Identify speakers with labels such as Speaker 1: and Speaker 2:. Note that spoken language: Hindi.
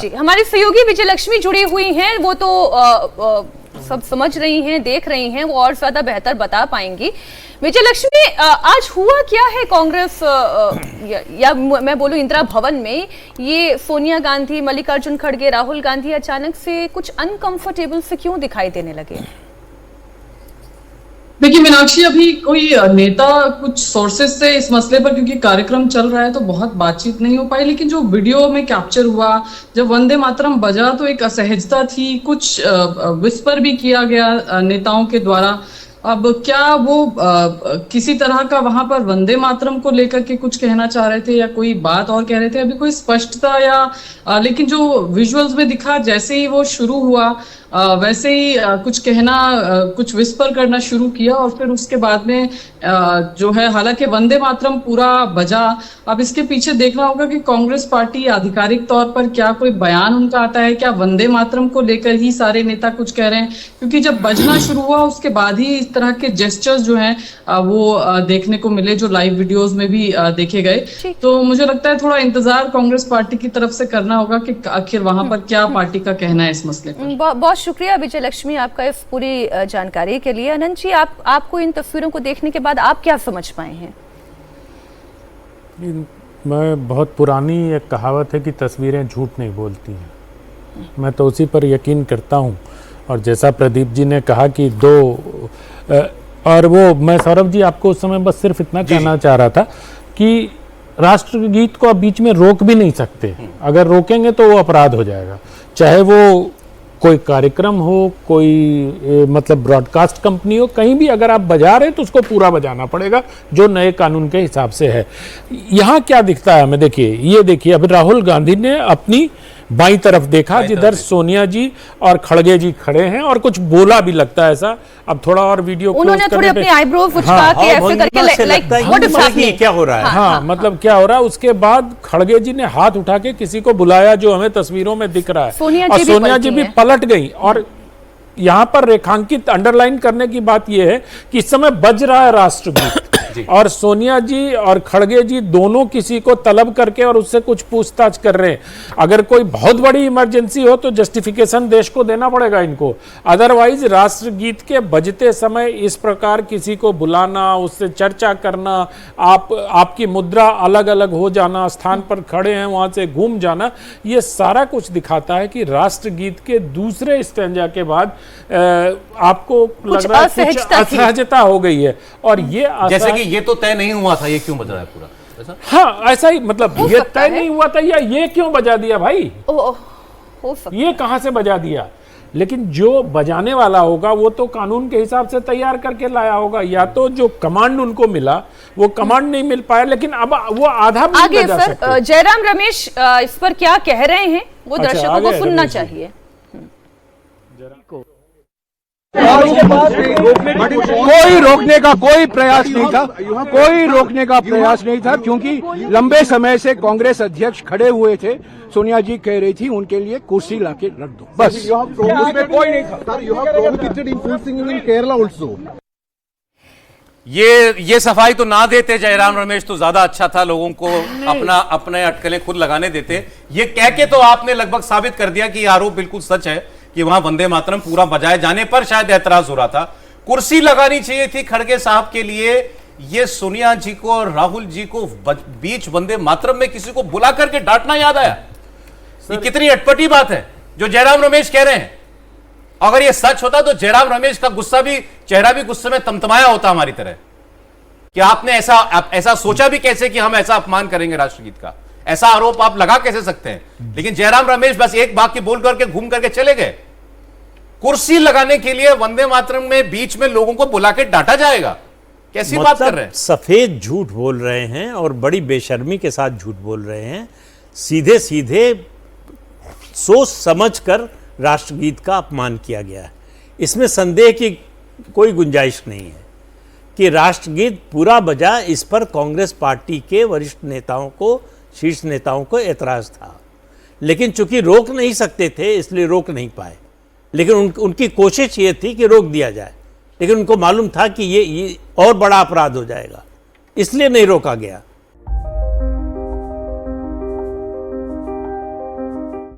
Speaker 1: जी, हमारी सहयोगी विजयलक्ष्मी जुड़ी हुई हैं, वो तो सब समझ रही हैं, देख रही हैं, वो और ज्यादा बेहतर बता पाएंगी। विजयलक्ष्मी, आज हुआ क्या है कांग्रेस या मैं बोलूं इंदिरा भवन में? ये सोनिया गांधी, मल्लिकार्जुन खड़गे, राहुल गांधी अचानक से कुछ अनकंफर्टेबल से क्यों दिखाई देने लगे?
Speaker 2: देखिए मीनाक्षी, अभी कोई नेता कुछ सोर्सेज से इस मसले पर, क्योंकि कार्यक्रम चल रहा है तो बहुत बातचीत नहीं हो पाई, लेकिन जो वीडियो में कैप्चर हुआ, जब वंदे मातरम बजा तो एक असहजता थी, कुछ विस्पर भी किया गया नेताओं के द्वारा। अब क्या वो किसी तरह का वहां पर वंदे मातरम को लेकर के कुछ कहना चाह रहे थे या कोई बात और कह रहे थे, अभी कोई स्पष्टता या लेकिन जो विजुअल्स में दिखा, जैसे ही वो शुरू हुआ वैसे ही कुछ कहना, कुछ विस्पर करना शुरू किया और फिर उसके बाद में जो है, हालांकि वंदे मातरम पूरा बजा। अब इसके पीछे देखना होगा कि कांग्रेस पार्टी आधिकारिक तौर पर क्या कोई बयान उनका आता है, क्या वंदे मातरम को लेकर ही सारे नेता कुछ कह रहे हैं, क्योंकि जब बजना शुरू हुआ उसके बाद ही इस तरह के जेस्चर्स जो हैं वो देखने को मिले, जो लाइव वीडियोस में भी देखे गए। तो मुझे लगता है थोड़ा इंतजार कांग्रेस पार्टी की तरफ से करना होगा कि आखिर वहां पर क्या पार्टी का कहना है इस मसले पर।
Speaker 1: बहुत शुक्रिया विजयलक्ष्मी आपका इस पूरी जानकारी के लिए। अनंत जी, आपको इन तस्वीरों को देखने के बाद आप क्या समझ पाए हैं?
Speaker 3: मैं बहुत पुरानी एक कहावत है कि तस्वीरें झूठ नहीं बोलती हैं, मैं तो उसी पर यकीन करता हूं। और जैसा प्रदीप जी ने कहा कि और वो मैं सौरभ जी आपको उस समय बस सिर्फ इतना कहना चाह रहा था कि राष्ट्रगीत को आप बीच में रोक भी नहीं सकते, अगर रोकेंगे तो वो अपराध हो जाएगा। चाहे वो कोई कार्यक्रम हो, कोई मतलब ब्रॉडकास्ट कंपनी हो, कहीं भी अगर आप बजा रहे हैं तो उसको पूरा बजाना पड़ेगा, जो नए कानून के हिसाब से है। यहाँ क्या दिखता है हमें, देखिए ये देखिए, अभी राहुल गांधी ने अपनी बाईं तरफ देखा जिधर सोनिया जी और खड़गे जी खड़े हैं और कुछ बोला भी लगता है ऐसा। अब थोड़ा और वीडियो
Speaker 1: उन्होंने थोड़ी अपनी आईब्रोज उचका के ऐसे करके लाइक व्हाट इज हैपनिंग,
Speaker 3: क्या हो रहा है, हाँ मतलब क्या हो रहा है। उसके बाद खड़गे जी ने हाथ उठा के किसी को बुलाया, जो हमें तस्वीरों में दिख रहा है, और सोनिया जी भी पलट गई। और यहाँ पर रेखांकित अंडरलाइन करने की बात यह है कि इस समय बज रहा है राष्ट्रगीत और सोनिया जी और खड़गे जी दोनों किसी को तलब करके और उससे कुछ पूछताछ कर रहे हैं। अगर कोई बहुत बड़ी इमरजेंसी हो तो जस्टिफिकेशन देश को देना पड़ेगा इनको, अदरवाइज राष्ट्रगीत के बजते समय इस प्रकार किसी को बुलाना, उससे चर्चा करना, आपकी मुद्रा अलग अलग हो जाना, स्थान पर खड़े हैं वहां से घूम जाना, ये सारा कुछ दिखाता है कि राष्ट्रगीत के दूसरे स्टैंजा के बाद आपको लग रहा है कुछ असहजता हो गई है। और ये
Speaker 4: जैसे कि ये तो तय नहीं हुआ था, ये क्यों बज रहा है पूरा ऐसा?
Speaker 3: हाँ ऐसा ही, मतलब ये तय नहीं हुआ था या ये क्यों बजा दिया भाई,
Speaker 1: हो सकता
Speaker 3: ये कहां से बजा दिया। लेकिन जो बजाने वाला होगा वो तो कानून के हिसाब से तैयार करके लाया होगा, या तो जो कमांड उनको मिला वो कमांड नहीं मिल पाया, लेकिन अब वो आधा भी
Speaker 1: आगे सर जयराम रमेश इस पर क्या कह रहे हैं वो दर्शकों को सुनना चाहिए।
Speaker 5: कोई रोकने का कोई प्रयास नहीं था, कोई रोकने का प्रयास नहीं था, क्योंकि लंबे समय से कांग्रेस अध्यक्ष खड़े हुए थे। सोनिया जी कह रही थी उनके लिए कुर्सी लाके रख दो, बस। उसमें कोई नहीं था।
Speaker 6: केरला ऑल्सो
Speaker 4: ये सफाई तो ना देते जयराम रमेश तो ज्यादा अच्छा था, लोगों को अपने अटकलें खुद लगाने देते। ये कह के तो आपने लगभग साबित कर दिया कि आरोप बिल्कुल सच है कि वहां वंदे मातरम पूरा बजाए जाने पर शायद ऐतराज हो रहा था। कुर्सी लगानी चाहिए थी खड़गे साहब के लिए। ये सोनिया जी को और राहुल जी को बीच वंदे मातरम में किसी को बुला करके डांटना याद आया। ये कितनी अटपटी बात है जो जयराम रमेश कह रहे हैं। अगर ये सच होता तो जयराम रमेश का चेहरा भी गुस्से में तमतमाया होता हमारी तरह कि आपने ऐसा सोचा भी कैसे कि हम ऐसा अपमान करेंगे राष्ट्रगीत का, ऐसा आरोप आप लगा कैसे सकते हैं। लेकिन जयराम रमेश बस एक बात की बोल करके घूम करके चले गए। कुर्सी लगाने के लिए वंदे मातरम में बीच में लोगों को बुला के डांटा जाएगा, कैसी बात कर रहे हैं।
Speaker 7: सफेद झूठ बोल रहे हैं और बड़ी बेशर्मी के साथ झूठ बोल रहे हैं। सीधे सीधे सोच समझकर राष्ट्रगीत का अपमान किया गया है, इसमें संदेह की कोई गुंजाइश नहीं है कि राष्ट्रगीत पूरा बजा। इस पर कांग्रेस पार्टी के वरिष्ठ नेताओं को, शीर्ष नेताओं को ऐतराज था, लेकिन चूंकि रोक नहीं सकते थे इसलिए रोक नहीं पाए। लेकिन उनकी कोशिश ये थी कि रोक दिया जाए, लेकिन उनको मालूम था कि ये और बड़ा अपराध हो जाएगा, इसलिए नहीं रोका गया।